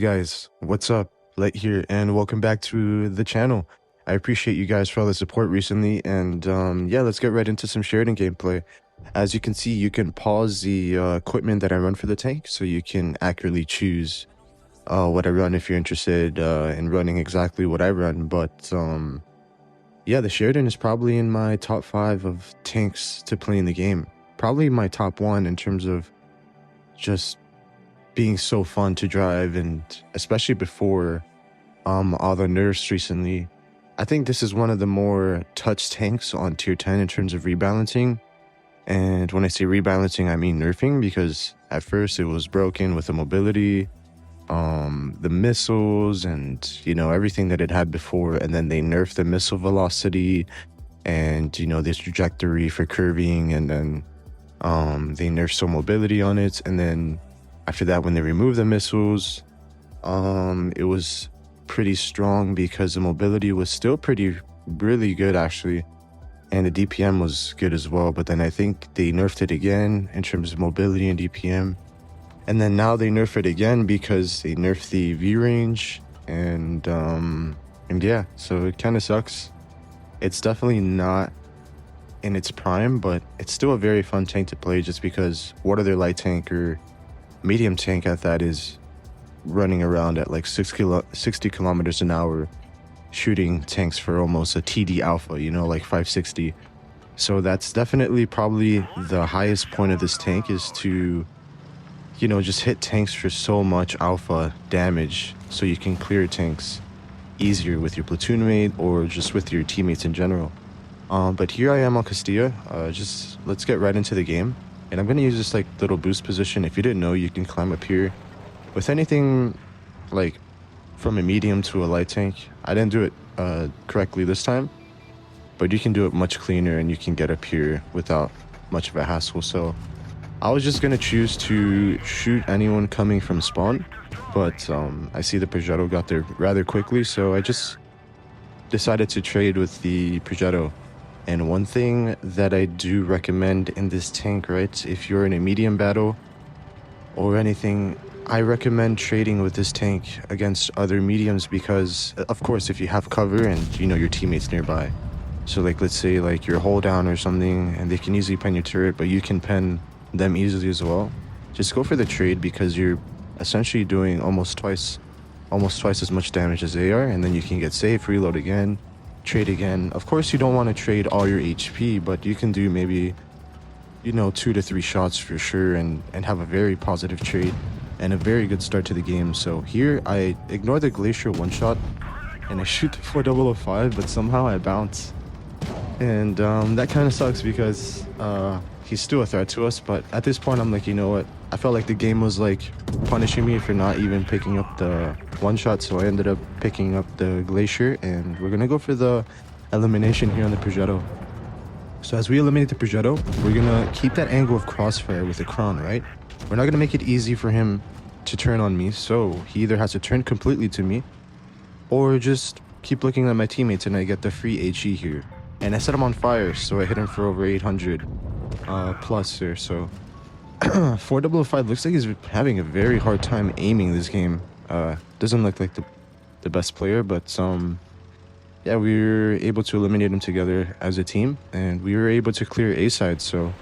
guys, what's up? Light here, and welcome back to the channel. I appreciate you guys for all the support recently, and yeah, let's get right into some Sheridan gameplay. As you can see, you can pause the equipment that I run for the tank, so you can accurately choose what I run if you're interested in running exactly what I run. But yeah, the Sheridan is probably in my top 5 of tanks to play in the game. Probably my top 1 in terms of just being so fun to drive, and especially before all the nerfs recently. I think this is one of the more touched tanks on tier 10 in terms of rebalancing. And when I say rebalancing, I mean nerfing, because at first it was broken with the mobility, the missiles, and everything that it had before. And then they nerfed the missile velocity and this trajectory for curving, and then they nerfed some mobility on it. And then after that, when they removed the missiles, it was pretty strong because the mobility was still really good actually, and the DPM was good as well. But then I think they nerfed it again in terms of mobility and DPM, and then now they nerf it again because they nerfed the V range, and yeah, so it kind of sucks. It's definitely not in its prime, but it's still a very fun tank to play, just because what other light tank or medium tank at that is running around at like 60 kilometers an hour, shooting tanks for almost a TD alpha, like 560. So that's definitely probably the highest point of this tank, is to just hit tanks for so much alpha damage, so you can clear tanks easier with your platoon mate or just with your teammates in general. But here I am on Castilla. Just let's get right into the game. And I'm going to use this like little boost position. If you didn't know, you can climb up here with anything like from a medium to a light tank. I didn't do it correctly this time, but you can do it much cleaner, and you can get up here without much of a hassle. So I was just going to choose to shoot anyone coming from spawn, but I see the Progetto got there rather quickly, so I just decided to trade with the Progetto. And one thing that I do recommend in this tank, right, if you're in a medium battle or anything, I recommend trading with this tank against other mediums, because of course if you have cover and your teammates nearby, so like let's say like you're hull down or something and they can easily pen your turret, but you can pen them easily as well, just go for the trade, because you're essentially doing almost twice as much damage as they are, and then you can get safe, reload again, trade again. Of course you don't want to trade all your HP, but you can do maybe 2 to 3 shots for sure, and have a very positive trade and a very good start to the game. So here I ignore the glacier one shot and I shoot the 4005, but somehow I bounce, and that kind of sucks, because he's still a threat to us. But at this point I'm like, you know what, I felt like the game was like punishing me for not even picking up the one shot, so I ended up picking up the glacier, and we're gonna go for the elimination here on the Progetto. So as we eliminate the Progetto, we're gonna keep that angle of crossfire with the Kron, right? We're not gonna make it easy for him to turn on me, so he either has to turn completely to me or just keep looking at my teammates, and I get the free HE here. And I set him on fire, so I hit him for over 800 plus here. So 4005 looks like he's having a very hard time aiming this game. Doesn't look like the best player, but yeah, we were able to eliminate him together as a team, and we were able to clear A side, so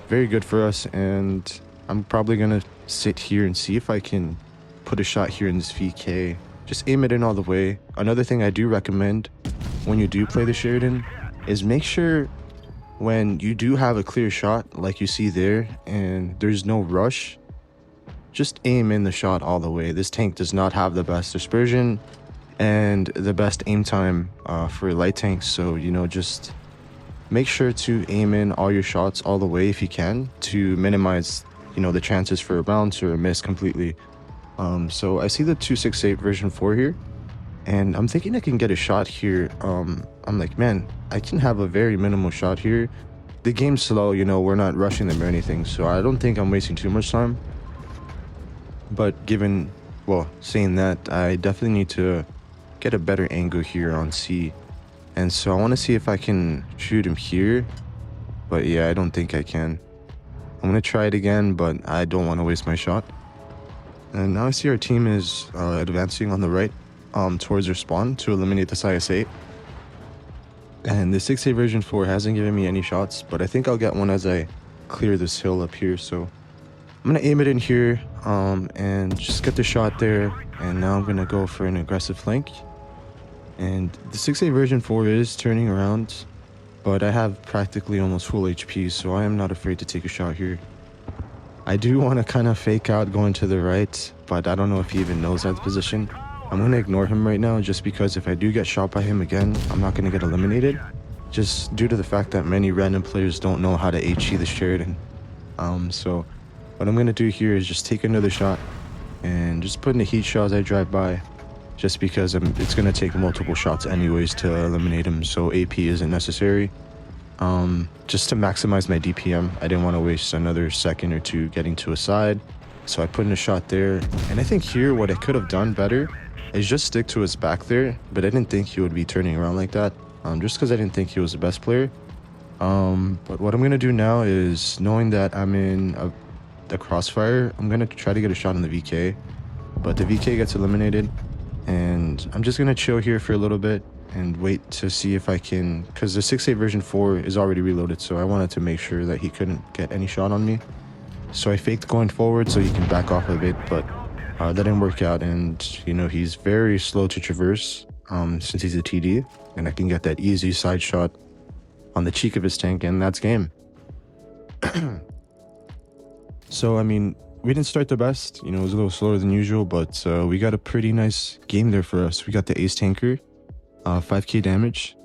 very good for us. And I'm probably gonna sit here and see if I can put a shot here in this VK. Just aim it in all the way. Another thing I do recommend when you do play the Sheridan is make sure when you do have a clear shot like you see there and there's no rush, just aim in the shot all the way. This tank does not have the best dispersion and the best aim time for light tanks, so just make sure to aim in all your shots all the way if you can, to minimize the chances for a bounce or a miss completely. So I see the 268 version 4 here, and I'm thinking I can get a shot here. I'm like, man, I can have a very minimal shot here. The game's slow, we're not rushing them or anything, so I don't think I'm wasting too much time. But saying that, I definitely need to get a better angle here on C, and so I want to see if I can shoot him here, but yeah, I don't think I can. I'm gonna try it again, but I don't want to waste my shot. And now I see our team is advancing on the right towards their spawn to eliminate this IS-8. And the 6A version 4 hasn't given me any shots, but I think I'll get one as I clear this hill up here. So I'm gonna aim it in here and just get the shot there. And now I'm gonna go for an aggressive flank. And the 6A version 4 is turning around, but I have practically almost full HP, so I am not afraid to take a shot here. I do want to kind of fake out going to the right, but I don't know if he even knows that position. I'm going to ignore him right now just because if I do get shot by him again, I'm not going to get eliminated. Just due to the fact that many random players don't know how to HE the Sheridan. So what I'm going to do here is just take another shot and just put in a heat shot as I drive by. Just because it's going to take multiple shots anyways to eliminate him, so AP isn't necessary. Just to maximize my DPM, I didn't want to waste another second or two getting to a side, so I put in a shot there. And I think here what I could have done better is just stick to his back there, but I didn't think he would be turning around like that, just because I didn't think he was the best player. But what I'm going to do now is, knowing that I'm in the crossfire, I'm going to try to get a shot on the VK, but the VK gets eliminated. And I'm just going to chill here for a little bit and wait to see if I can, because the 6A version 4 is already reloaded, so I wanted to make sure that he couldn't get any shot on me. So I faked going forward so he can back off a bit, but that didn't work out. And, you know, he's very slow to traverse since he's a TD, and I can get that easy side shot on the cheek of his tank, and that's game. So, I mean, we didn't start the best, you know, it was a little slower than usual, but we got a pretty nice game there for us. We got the ace tanker, 5k damage,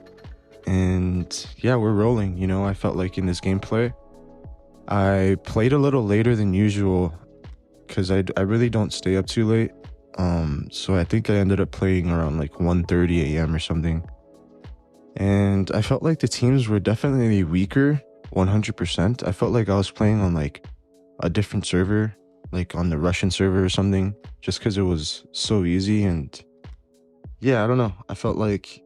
and yeah, we're rolling. You know, I felt like in this gameplay, I played a little later than usual because I really don't stay up too late. So I think I ended up playing around like 1:30 a.m. or something. And I felt like the teams were definitely weaker, 100%. I felt like I was playing on like a different server, like on the Russian server or something, just because it was so easy. And yeah, I don't know, I felt like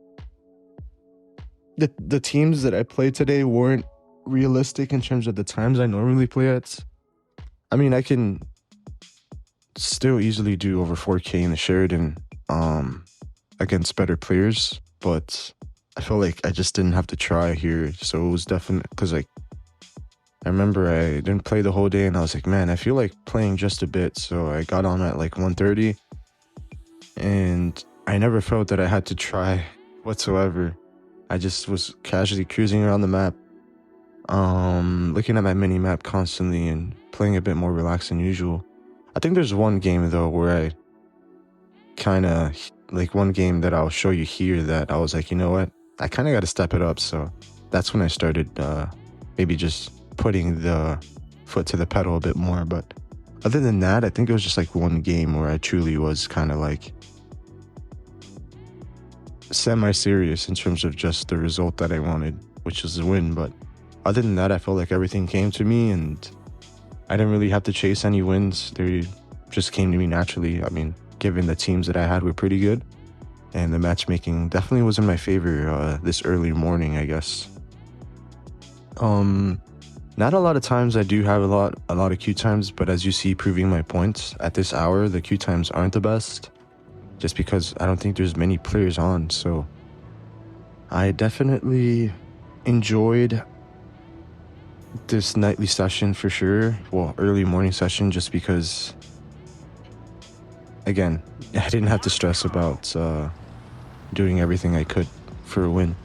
the teams that I played today weren't realistic in terms of the times I normally play at. I mean, I can still easily do over 4k in the Sheridan against better players, but I feel like I just didn't have to try here. So it was definitely because like I remember I didn't play the whole day and I was like, man, I feel like playing just a bit. So I got on at like 1:30 and I never felt that I had to try whatsoever. I just was casually cruising around the map, looking at my mini map constantly and playing a bit more relaxed than usual. I think there's one game though where I kind of like one game that I'll show you here that I was like, you know what, I kind of got to step it up. So that's when I started maybe just putting the foot to the pedal a bit more. But other than that, I think it was just like one game where I truly was kind of like semi-serious in terms of just the result that I wanted, which is a win. But other than that, I felt like everything came to me and I didn't really have to chase any wins. They just came to me naturally. I mean, given the teams that I had were pretty good, and the matchmaking definitely was in my favor this early morning, I guess. Not a lot of times I do have a lot of queue times, but as you see, proving my points, at this hour, the queue times aren't the best, just because I don't think there's many players on. So I definitely enjoyed this nightly session for sure. Well, early morning session, just because, again, I didn't have to stress about doing everything I could for a win.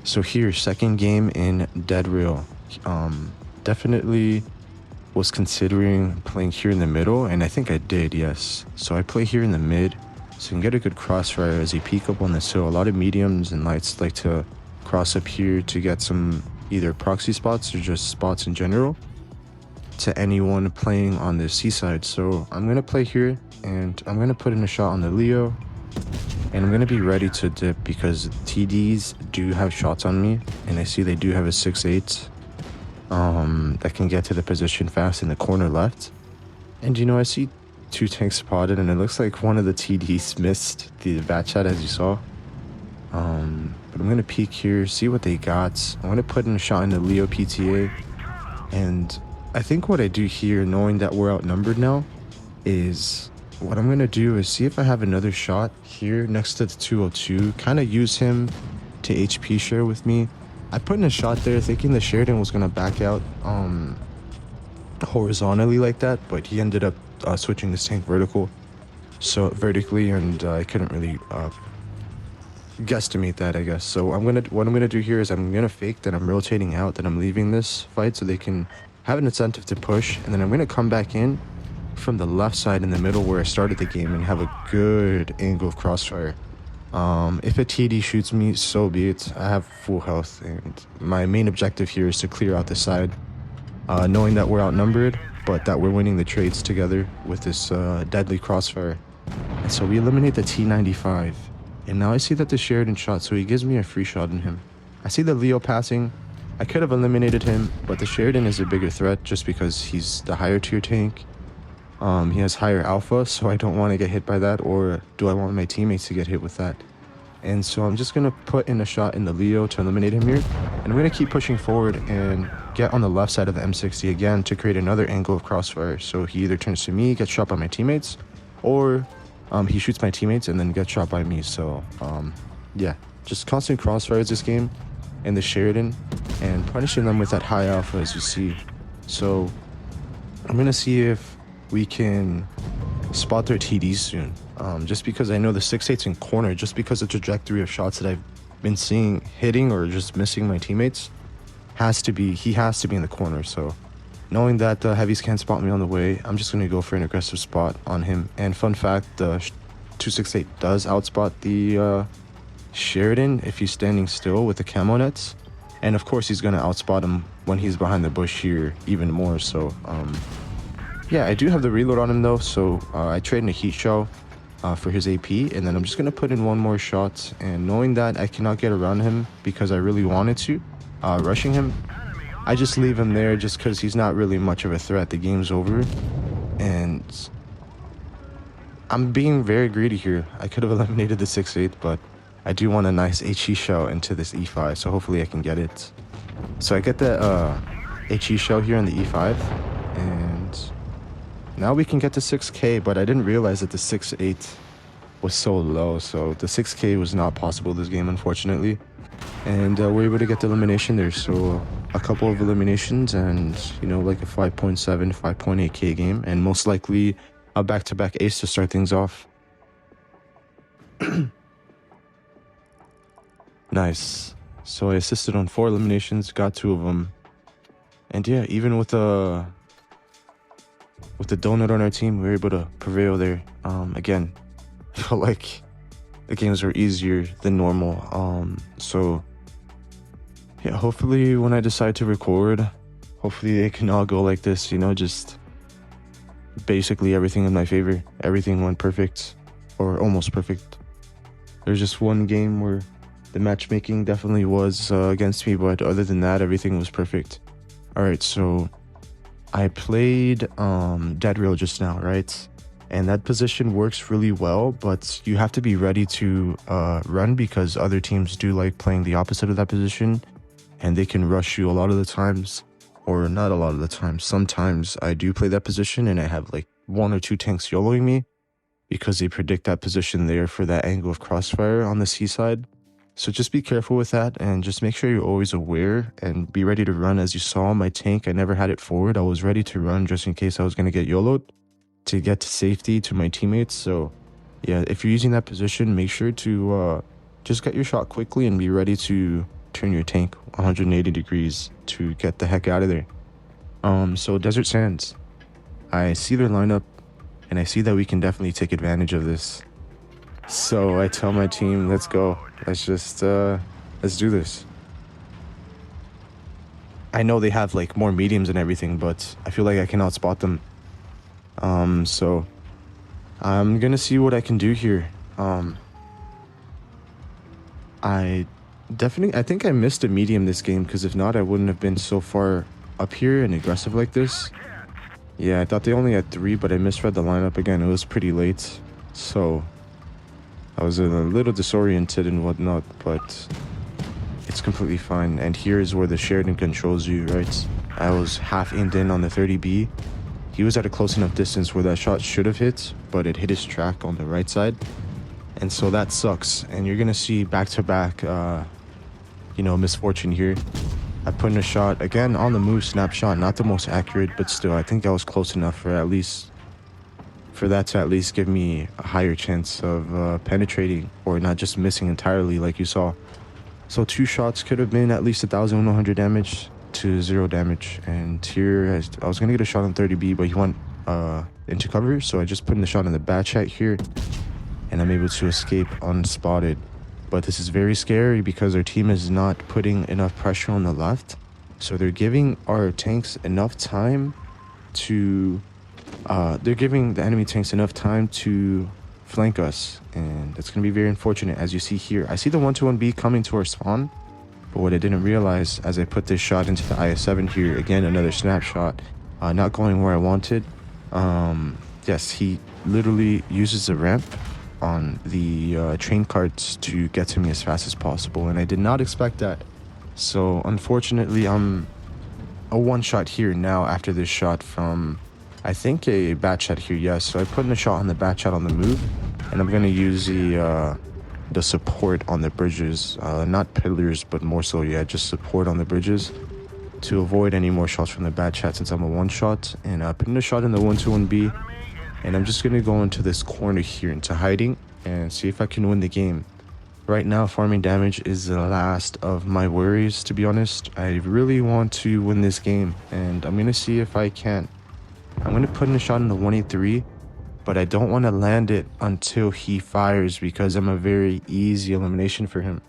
So here, second game in Dead Real. Definitely was considering playing here in the middle, and I think I did, yes. So I play here in the mid, so you can get a good crossfire as you peek up on this hill. A lot of mediums and lights like to cross up here to get some either proxy spots or just spots in general to anyone playing on the seaside. So I'm going to play here, and I'm going to put in a shot on the Leo, and I'm going to be ready to dip because TDs do have shots on me, and I see they do have a 6'8", that can get to the position fast in the corner left. And you know, I see two tanks spotted, and it looks like one of the TDs missed the bat shot, as you saw. But I'm going to peek here, see what they got. I'm going to put in a shot in the Leo PTA, and I think what I do here, knowing that we're outnumbered now, is what I'm gonna do is see if I have another shot here next to the 202. Kind of use him to HP share with me. I put in a shot there thinking the Sheridan was gonna back out horizontally like that, but he ended up switching this tank vertically, and I couldn't really guesstimate that, I guess. So what I'm gonna do here is I'm gonna fake that I'm rotating out, that I'm leaving this fight so they can have an incentive to push, and then I'm gonna come back in from the left side in the middle where I started the game and have a good angle of crossfire. If a TD shoots me, so be it. I have full health, and my main objective here is to clear out the side, knowing that we're outnumbered, but that we're winning the trades together with this deadly crossfire. And so we eliminate the T95, and now I see that the Sheridan shot, so he gives me a free shot in him. I see the Leo passing. I could have eliminated him, but the Sheridan is a bigger threat just because he's the higher tier tank. He has higher alpha, so I don't want to get hit by that, or do I want my teammates to get hit with that? And so I'm just going to put in a shot in the Leo to eliminate him here, and I'm going to keep pushing forward and get on the left side of the M60 again to create another angle of crossfire. So he either turns to me, gets shot by my teammates, or he shoots my teammates and then gets shot by me. So yeah, just constant crossfires this game and the Sheridan, and punishing them with that high alpha, as you see. So I'm going to see if we can spot their TDs soon, just because I know the 6.8's in corner, just because the trajectory of shots that I've been seeing hitting or just missing my teammates he has to be in the corner. So knowing that the heavies can't spot me on the way, I'm just going to go for an aggressive spot on him. And fun fact, the 268 does outspot the Sheridan if he's standing still with the camo nets, and of course he's going to outspot him when he's behind the bush here even more. So yeah, I do have the reload on him though, so I trade in a heat shell for his AP, and then I'm just going to put in one more shot, and knowing that I cannot get around him because I really wanted to, rushing him, I just leave him there just because he's not really much of a threat. The game's over, and I'm being very greedy here. I could have eliminated the 6.8, but I do want a nice HE shell into this E5, so hopefully I can get it. So I get the HE shell here in the E5, and now we can get to 6K, but I didn't realize that the 6.8 was so low, so the 6K was not possible this game, unfortunately. And we're able to get the elimination there, so a couple of eliminations and, you know, like a 5.7, 5.8K game, and most likely a back-to-back ace to start things off. Nice. So I assisted on 4 eliminations, got 2 of them. And yeah, even with the donut on our team, we were able to prevail there. Again, I felt like the games were easier than normal. So yeah, hopefully when I decide to record, hopefully they can all go like this, you know, just basically everything in my favor. Everything went perfect, or almost perfect. There's just one game where the matchmaking definitely was against me, but other than that, everything was perfect. All right, so I played dead rail just now, right? And that position works really well, but you have to be ready to run, because other teams do like playing the opposite of that position, and they can rush you a lot of the times, or not a lot of the time. Sometimes I do play that position and I have like 1 or 2 tanks YOLOing me because they predict that position there for that angle of crossfire on the C side. So just be careful with that, and just make sure you're always aware and be ready to run. As you saw, my tank, I never had it forward. I was ready to run just in case I was going to get YOLO'd to get to safety to my teammates. So yeah, if you're using that position, make sure to just get your shot quickly and be ready to turn your tank 180 degrees to get the heck out of there. So Desert Sands, I see their lineup and I see that we can definitely take advantage of this. So I tell my team, let's go. Let's just, let's do this. I know they have like more mediums and everything, but I feel like I can outspot them. So I'm gonna see what I can do here. I think I missed a medium this game, because if not, I wouldn't have been so far up here and aggressive like this. Yeah, I thought they only had 3, but I misread the lineup again. It was pretty late, so I was a little disoriented and whatnot, but it's completely fine. And here's where the Sheridan controls you, right? I was half aimed in on the 30B. he was at a close enough distance where that shot should have hit, but it hit his track on the right side. And so that sucks. And you're going to see back-to-back, you know, misfortune here. I put in a shot, again, on the move, snapshot, not the most accurate, but still, I think I was close enough for that to at least give me a higher chance of penetrating or not just missing entirely like you saw. So 2 shots could have been at least 1,100 damage to 0 damage. And here I was gonna get a shot on 30B, but he went into cover, so I just put in the shot in the back chat here, and I'm able to escape unspotted. But this is very scary because our team is not putting enough pressure on the left, so they're giving our tanks enough time to they're giving the enemy tanks enough time to flank us, and it's going to be very unfortunate. As you see here, I see the 121B coming to our spawn, but what I didn't realize as I put this shot into the IS-7 here, again another snapshot, not going where I wanted. Yes, he literally uses the ramp on the train carts to get to me as fast as possible, and I did not expect that. So unfortunately, I'm a one shot here now after this shot from, I think, a bat chat here. Yes, so I put in a shot on the bat chat on the move, and I'm gonna use the support on the bridges, not pillars, but more so, yeah, just support on the bridges to avoid any more shots from the bat chat since I'm a one shot. And put in a shot in the 121B, and I'm just gonna go into this corner here into hiding and see if I can win the game. Right now, farming damage is the last of my worries, to be honest. I really want to win this game, and I'm gonna see if I can. I'm going to put in a shot in the 183, but I don't want to land it until he fires because I'm a very easy elimination for him.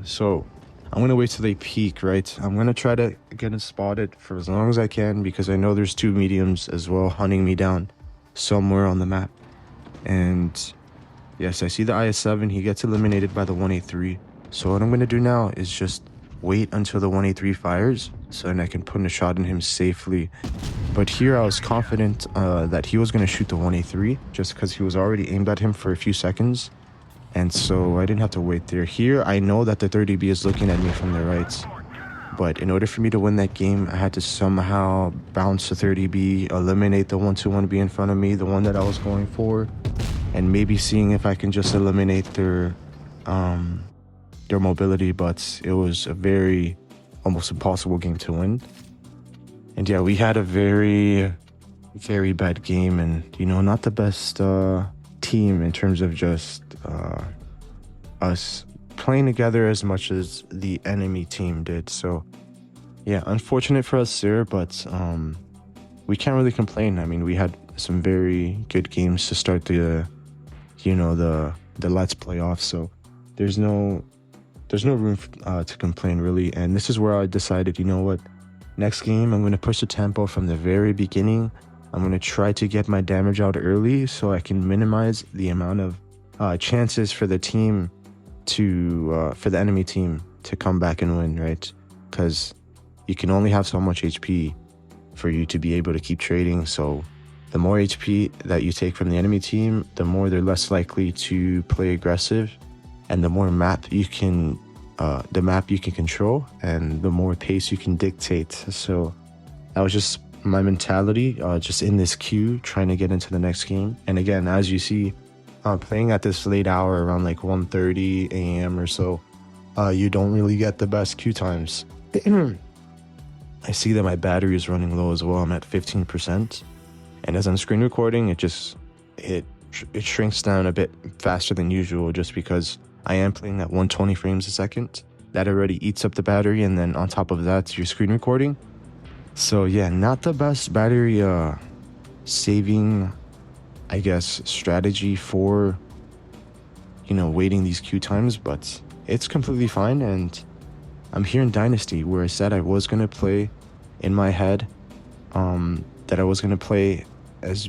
So I'm going to wait till they peak, right? I'm going to try to get it spotted for as long as I can because I know there's 2 mediums as well hunting me down somewhere on the map. And yes, I see the IS-7. He gets eliminated by the 183. So what I'm going to do now is just wait until the 183 fires so then I can put in a shot in him safely. But here I was confident that he was going to shoot the 183 just because he was already aimed at him for a few seconds, and so I didn't have to wait there. Here I know that the 30B is looking at me from the right, but in order for me to win that game I had to somehow bounce the 30B, eliminate the 121B in front of me, the one that I was going for, and maybe seeing if I can just eliminate their mobility. But it was a very almost impossible game to win. And yeah, we had a very bad game, and you know, not the best team in terms of just us playing together as much as the enemy team did. So yeah, unfortunate for us there, but we can't really complain. I mean, we had some very good games to start the Let's Play off, so there's no room to complain, really. And this is where I decided, you know what, next game I'm going to push the tempo from the very beginning. I'm going to try to get my damage out early so I can minimize the amount of chances for the team to for the enemy team to come back and win, right? Because you can only have so much HP for you to be able to keep trading. So the more HP that you take from the enemy team, the more they're less likely to play aggressive, and the more map you can control, and the more pace you can dictate. So that was just my mentality, just in this queue, trying to get into the next game. And again, as you see, playing at this late hour around like 1:30 a.m. or so, you don't really get the best queue times. I see that my battery is running low as well. I'm at 15%, and as I'm screen recording, it shrinks down a bit faster than usual, just because I am playing at 120 frames a second. That already eats up the battery, and then on top of that, you're screen recording. So yeah, not the best battery saving, I guess, strategy for, you know, waiting these queue times, but it's completely fine. And I'm here in Dynasty, where I said I was going to play in my head, that I was going to play as,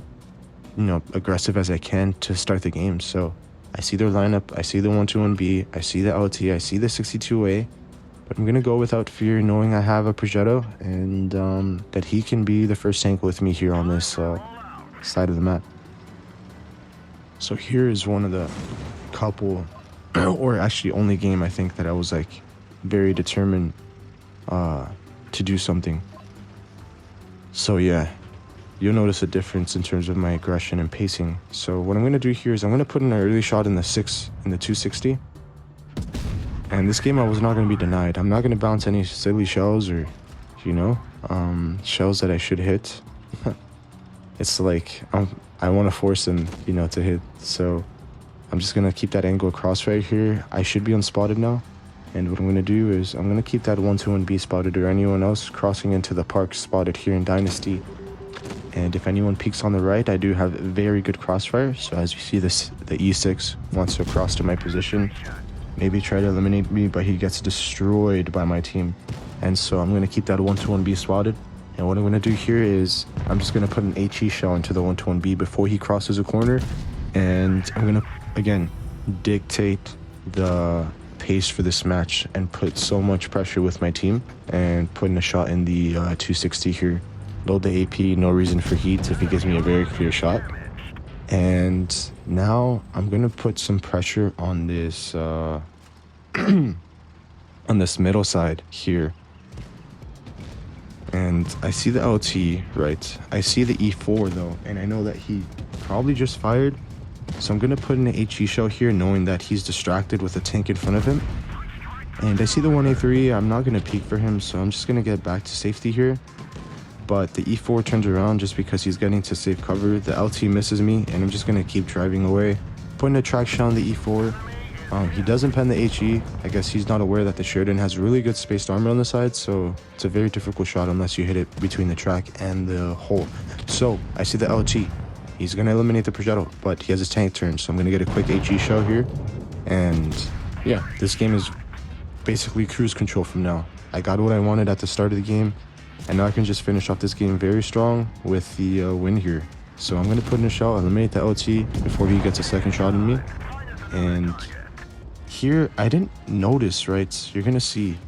you know, aggressive as I can to start the game. So I see their lineup, I see the 121B, I see the LT, I see the 62A, but I'm going to go without fear, knowing I have a Progetto, and that he can be the first tank with me here on this side of the map. So here is one of the couple, or actually only game, I think, that I was like very determined to do something. So yeah, you'll notice a difference in terms of my aggression and pacing. So what I'm going to do here is I'm going to put in an early shot in the 260. And this game I was not going to be denied. I'm not going to bounce any silly shells or, you know, shells that I should hit. It's like I want to force him, you know, to hit. So I'm just going to keep that angle across right here. I should be unspotted now. And what I'm going to do is I'm going to keep that 121B spotted, or anyone else crossing into the park spotted here in Dynasty. And if anyone peeks on the right, I do have very good crossfire. So as you see, the E6 wants to cross to my position, maybe try to eliminate me, but he gets destroyed by my team. And so I'm going to keep that 121B spotted. And what I'm going to do here is I'm just going to put an HE shell into the 121B before he crosses a corner. And I'm going to, again, dictate the pace for this match and put so much pressure with my team, and putting a shot in the 260 here. Load the AP, no reason for heat if he gives me a very clear shot. And now I'm going to put some pressure on this on this middle side here. And I see the LT, right? I see the E4 though, and I know that he probably just fired. So I'm going to put in an HE shell here, knowing that he's distracted with a tank in front of him. And I see the 1A3, I'm not going to peek for him, so I'm just going to get back to safety here. But the E4 turns around just because he's getting to safe cover. The LT misses me, and I'm just going to keep driving away. Putting a track shell on the E4. He doesn't pen the HE. I guess he's not aware that the Sheridan has really good spaced armor on the side, so it's a very difficult shot unless you hit it between the track and the hole. So I see the LT. He's going to eliminate the projectile, but he has his tank turn, so I'm going to get a quick HE shell here. And yeah, this game is basically cruise control from now. I got what I wanted at the start of the game, and now I can just finish off this game very strong with the win here. So I'm going to put in a shell, eliminate the LT before he gets a second shot in me. And here, I didn't notice, right? You're going to see,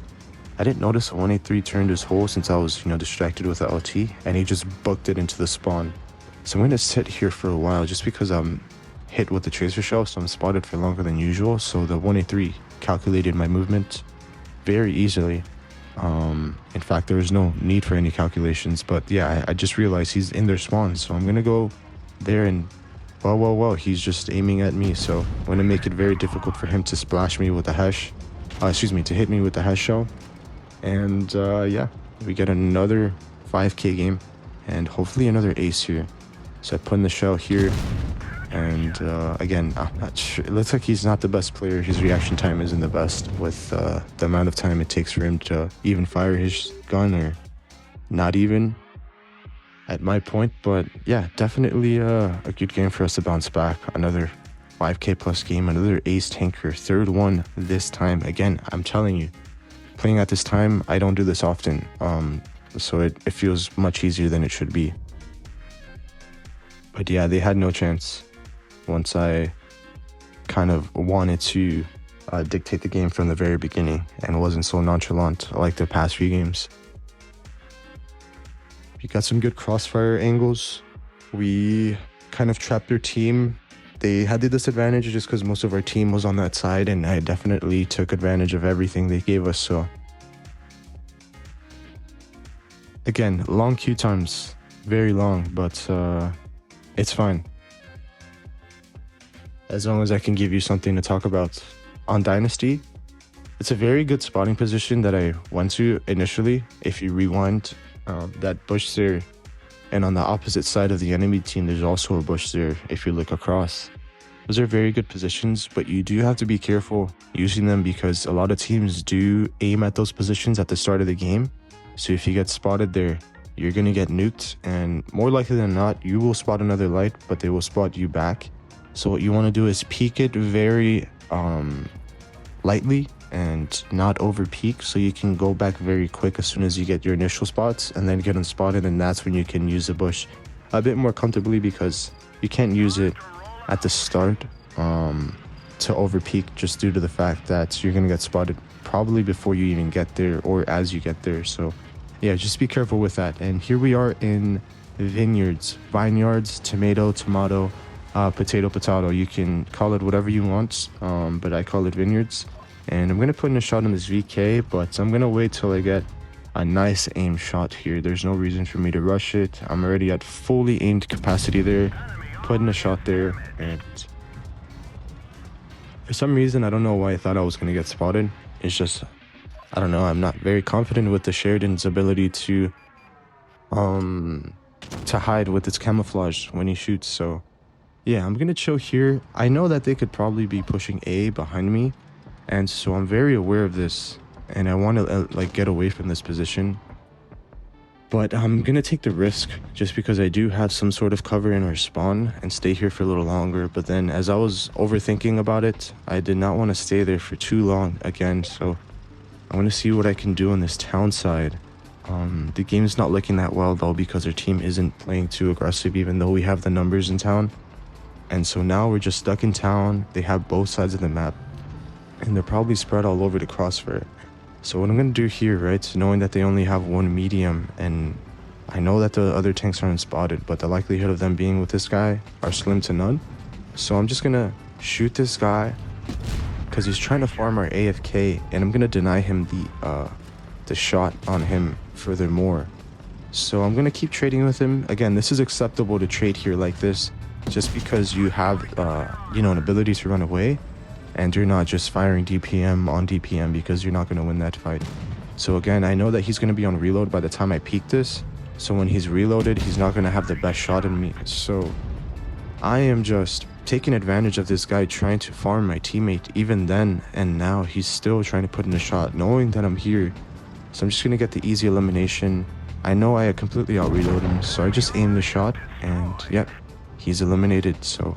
I didn't notice a 183 turned his hole since I was, you know, distracted with the LT, and he just booked it into the spawn. So I'm going to sit here for a while just because I'm hit with the tracer shell, so I'm spotted for longer than usual. So the 183 calculated my movement very easily. In fact, there was no need for any calculations, but yeah, I just realized he's in their spawn. So I'm going to go there and, well, he's just aiming at me. So I'm going to make it very difficult for him to splash me with the hash, to hit me with the hash shell. And yeah, we get another 5K game and hopefully another ace here. So I put in the shell here, and again, I'm not sure. It looks like he's not the best player. His reaction time isn't the best with the amount of time it takes for him to even fire his gun, or not even at my point. But yeah, definitely a good game for us to bounce back. Another 5K plus game, another ace tanker, third one this time. Again, I'm telling you, playing at this time, I don't do this often. So it feels much easier than it should be. But yeah, they had no chance once I kind of wanted to dictate the game from the very beginning and wasn't so nonchalant like the past few games. We got some good crossfire angles. We kind of trapped their team. They had the disadvantage just because most of our team was on that side, and I definitely took advantage of everything they gave us. So again, long queue times, very long, but it's fine. As long as I can give you something to talk about. On Dynasty, it's a very good spotting position that I went to initially. If you rewind, that bush there, and on the opposite side of the enemy team, there's also a bush there if you look across. Those are very good positions, but you do have to be careful using them because a lot of teams do aim at those positions at the start of the game. So if you get spotted there, you're going to get nuked, and more likely than not, you will spot another light, but they will spot you back. So what you want to do is peek it very lightly and not over peak, so you can go back very quick as soon as you get your initial spots and then get unspotted, and that's when you can use the bush a bit more comfortably because you can't use it at the start to over peak just due to the fact that you're going to get spotted probably before you even get there or as you get there. So yeah, just be careful with that. And here we are in Vineyards, tomato, potato. You can call it whatever you want, but I call it Vineyards. And I'm going to put in a shot on this VK, but I'm going to wait till I get a nice aim shot here. There's no reason for me to rush it. I'm already at fully aimed capacity there, putting a shot there, and for some reason, I don't know why I thought I was going to get spotted. It's just, I don't know, I'm not very confident with the Sheridan's ability to hide with its camouflage when he shoots. So yeah, I'm going to chill here. I know that they could probably be pushing A behind me, and so I'm very aware of this, and I want to like get away from this position. But I'm going to take the risk just because I do have some sort of cover in our spawn and stay here for a little longer. But then as I was overthinking about it, I did not want to stay there for too long again. So I want to see what I can do on this town side. The game's not looking that well though, because our team isn't playing too aggressive even though we have the numbers in town. And so now we're just stuck in town. They have both sides of the map and they're probably spread all over the crossfire. So what I'm going to do here, right, knowing that they only have one medium, and I know that the other tanks aren't spotted, but the likelihood of them being with this guy are slim to none. So I'm just going to shoot this guy because he's trying to farm our AFK, and I'm going to deny him the shot on him furthermore. So I'm going to keep trading with him. Again, this is acceptable to trade here like this just because you have, you know, an ability to run away. And you're not just firing DPM on DPM because you're not going to win that fight. So again, I know that he's going to be on reload by the time I peek this. So when he's reloaded, he's not going to have the best shot in me. So I am just taking advantage of this guy trying to farm my teammate even then. And now he's still trying to put in a shot knowing that I'm here. So I'm just going to get the easy elimination. I know I completely out-reload him. So I just aim the shot and yep, he's eliminated. So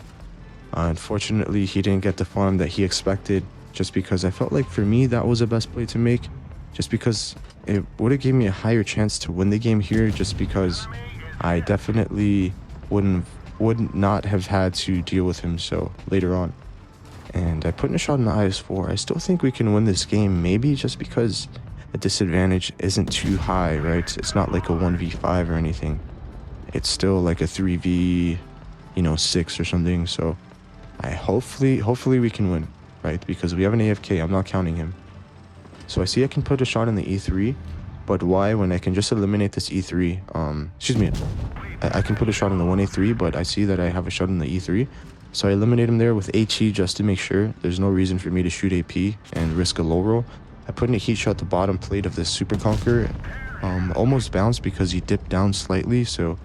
unfortunately, he didn't get the farm that he expected just because I felt like for me that was the best play to make, just because it would have given me a higher chance to win the game here, just because I definitely would not have had to deal with him so later on. And I put in a shot in the IS-4. I still think we can win this game, maybe just because the disadvantage isn't too high, right? It's not like a 1v5 or anything. It's still like a 3v, you know, 6 or something. So hopefully we can win, right? Because we have an AFK, I'm not counting him. So I see I can put a shot in the E3, but why when I can just eliminate this E3? Excuse me, I can put a shot in the 1A3, but I see that I have a shot in the E3. So I eliminate him there with HE just to make sure. There's no reason for me to shoot AP and risk a low roll. I put in a heat shot the bottom plate of this Super Conqueror. Almost bounced because he dipped down slightly, so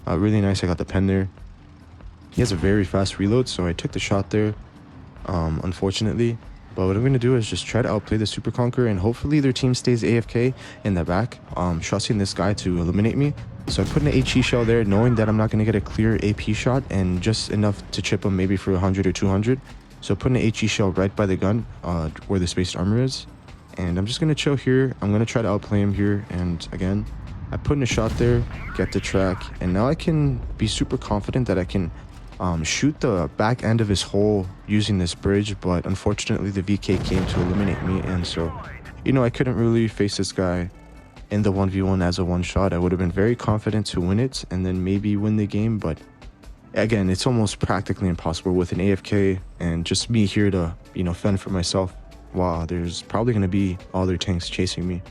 really nice, I got the pen there. He has a very fast reload, so I took the shot there, unfortunately. But what I'm going to do is just try to outplay the Super Conqueror, and hopefully their team stays AFK in the back, trusting this guy to eliminate me. So I put an HE shell there, knowing that I'm not going to get a clear AP shot, and just enough to chip him maybe for 100 or 200. So put an HE shell right by the gun, where the spaced armor is. And I'm just going to chill here. I'm going to try to outplay him here, and again, I put in a shot there, get the track, and now I can be super confident that I can shoot the back end of his hole using this bridge, but unfortunately the VK came to eliminate me, and so, you know, I couldn't really face this guy in the 1v1 as a one shot. I would have been very confident to win it and then maybe win the game, but again, it's almost practically impossible with an AFK and just me here to, you know, fend for myself while there's probably going to be other tanks chasing me.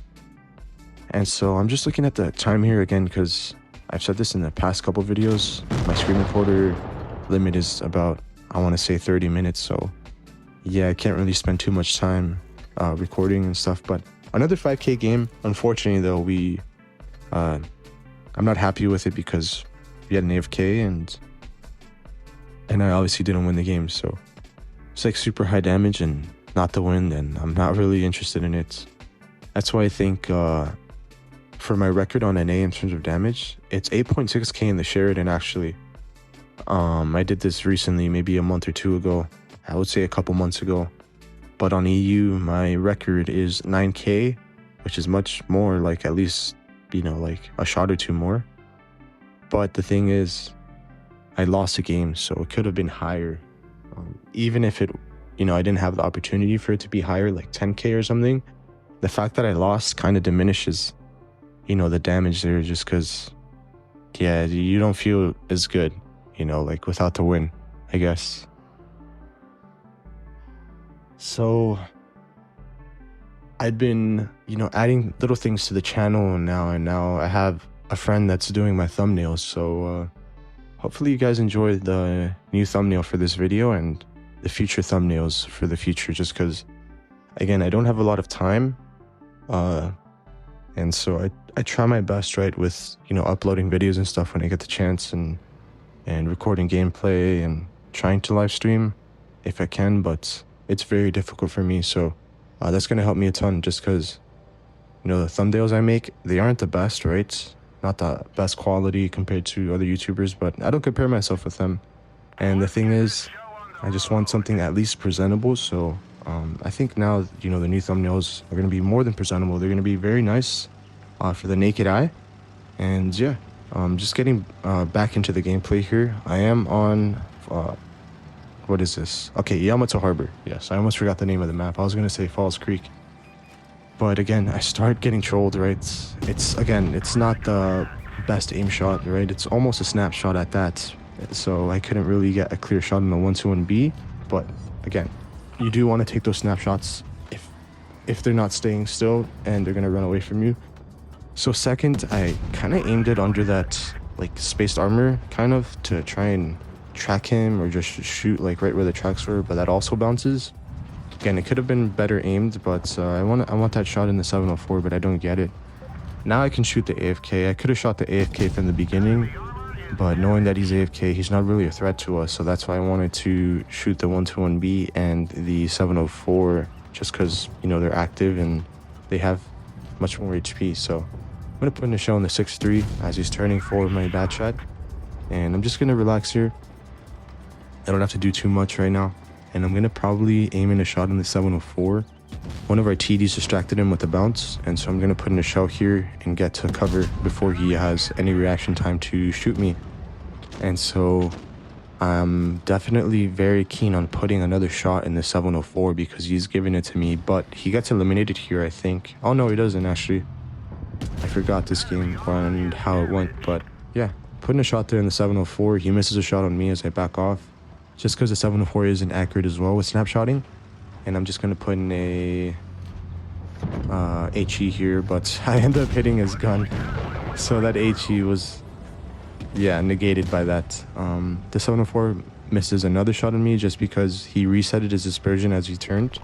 And so I'm just looking at the time here again, because I've said this in the past couple videos, my screen recorder limit is about, I want to say 30 minutes. So yeah, I can't really spend too much time recording and stuff. But another 5k game. Unfortunately though, I'm not happy with it because we had an AFK and I obviously didn't win the game. So it's like super high damage and not the win, then I'm not really interested in it. That's why I think for my record on NA in terms of damage, it's 8.6k in the Sheridan actually. I did this recently, maybe a month or two ago. I would say a couple months ago. But on EU, my record is 9k, which is much more, like at least, you know, like a shot or two more. But the thing is, I lost a game, so it could have been higher. Even if it, you know, I didn't have the opportunity for it to be higher, like 10k or something. The fact that I lost kind of diminishes, you know, the damage there, just because, yeah, you don't feel as good, you know, like without the win, I guess. So I'd been, adding little things to the channel now, and now I have a friend that's doing my thumbnails. So hopefully you guys enjoy the new thumbnail for this video and the future thumbnails for the future, just because, again, I don't have a lot of time. And so I try my best, right, with, uploading videos and stuff when I get the chance, and recording gameplay and trying to live stream if I can, but it's very difficult for me. So that's going to help me a ton, just because, the thumbnails I make, they aren't the best, right? Not the best quality compared to other YouTubers, but I don't compare myself with them. And the thing is, I just want something at least presentable. So I think now, the new thumbnails are going to be more than presentable. They're going to be very nice for the naked eye. And yeah, just getting back into the gameplay here. I am on, what is this? Okay, Yamato Harbor. Yes, I almost forgot the name of the map. I was going to say Falls Creek. But again, I start getting trolled, right? It's not the best aim shot, right? It's almost a snapshot at that. So I couldn't really get a clear shot on the 121B. But again, you do want to take those snapshots if they're not staying still and they're going to run away from you. So second, I kind of aimed it under that like spaced armor, kind of, to try and track him or just shoot like right where the tracks were, but that also bounces. Again, it could have been better aimed, but I want that shot in the 704, but I don't get it. Now I can shoot the AFK. I could have shot the AFK from the beginning, but knowing that he's AFK, he's not really a threat to us, so that's why I wanted to shoot the 121B and the 704, just because, they're active and they have much more HP. So I'm going to put in a shell in the 6-3 as he's turning forward my bad shot, and I'm just going to relax here. I don't have to do too much right now, and I'm going to probably aim in a shot in the 704. One of our TDs distracted him with the bounce, and so I'm going to put in a shell here and get to cover before he has any reaction time to shoot me. And so I'm definitely very keen on putting another shot in the 704 because he's giving it to me, but he gets eliminated here, I think. Oh no, he doesn't actually. I forgot this game and how it went, but yeah, putting a shot there in the 704. He misses a shot on me as I back off, just because the 704 isn't accurate as well with snapshotting. And I'm just going to put in a HE here, but I end up hitting his gun. So that HE was, negated by that. The 704 misses another shot on me just because he resetted his dispersion as he turned.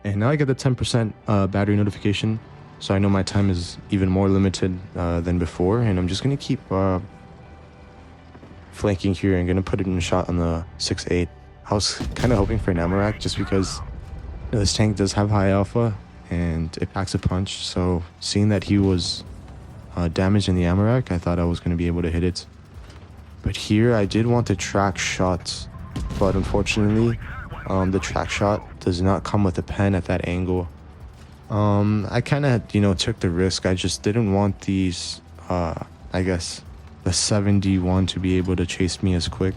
And now I get the 10% battery notification. So I know my time is even more limited than before. And I'm just going to keep flanking here and going to put it in a shot on the 6-8. I was kind of hoping for an ammo rack just because this tank does have high alpha and it packs a punch. So seeing that he was damaged in the ammo rack, I thought I was going to be able to hit it. But here I did want to track shots, but unfortunately the track shot does not come with a pen at that angle. I kind of, took the risk. I just didn't want these, I guess, the 71 to be able to chase me as quick.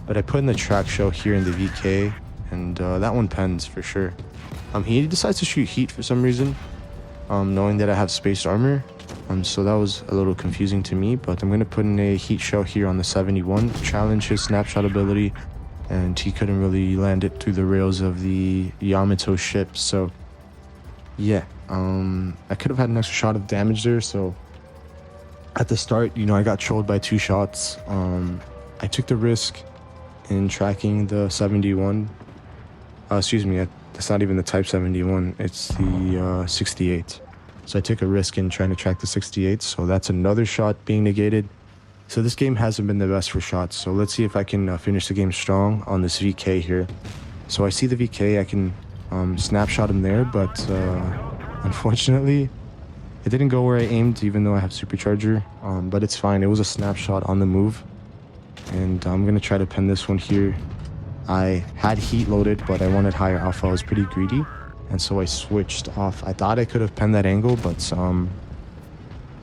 But I put in the track shell here in the VK, and that one pens for sure. He decides to shoot heat for some reason, knowing that I have spaced armor. So that was a little confusing to me, but I'm going to put in a heat shell here on the 71, challenge his snapshot ability, and he couldn't really land it through the rails of the Yamato ship. So yeah, I could have had an extra shot of damage there. So at the start, I got trolled by 2 shots. I took the risk in tracking the 71. Excuse me, that's not even the Type 71, it's the 68. So I took a risk in trying to track the 68, so that's another shot being negated. So this game hasn't been the best for shots, so let's see if I can finish the game strong on this VK here. So I see the VK, I can snapshot him there, but unfortunately it didn't go where I aimed, even though I have supercharger. But it's fine, it was a snapshot on the move. And I'm going to try to pen this one here. I had heat loaded, but I wanted higher alpha. I was pretty greedy, and so I switched off. I thought I could have penned that angle, but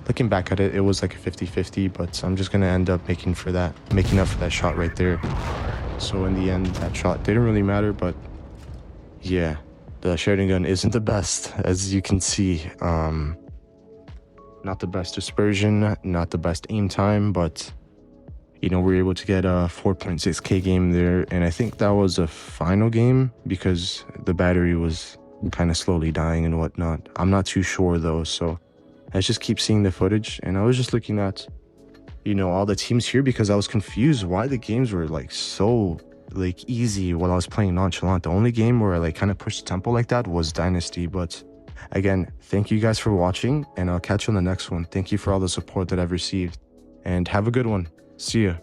looking back at it, it was like a 50-50, but I'm just going to end up making up for that shot right there. So in the end, that shot didn't really matter, but yeah, the Sheridan gun isn't the best, as you can see. Not the best dispersion, not the best aim time, but we were able to get a 4.6k game there, and I think that was a final game because the battery was kind of slowly dying and whatnot. I'm not too sure though, so I just keep seeing the footage, and I was just looking at, you know, all the teams here because I was confused why the games were like so like easy while I was playing nonchalant. The only game where I like kind of pushed tempo like that was Dynasty. But again, thank you guys for watching, and I'll catch you on the next one. Thank you for all the support that I've received, and have a good one. See ya.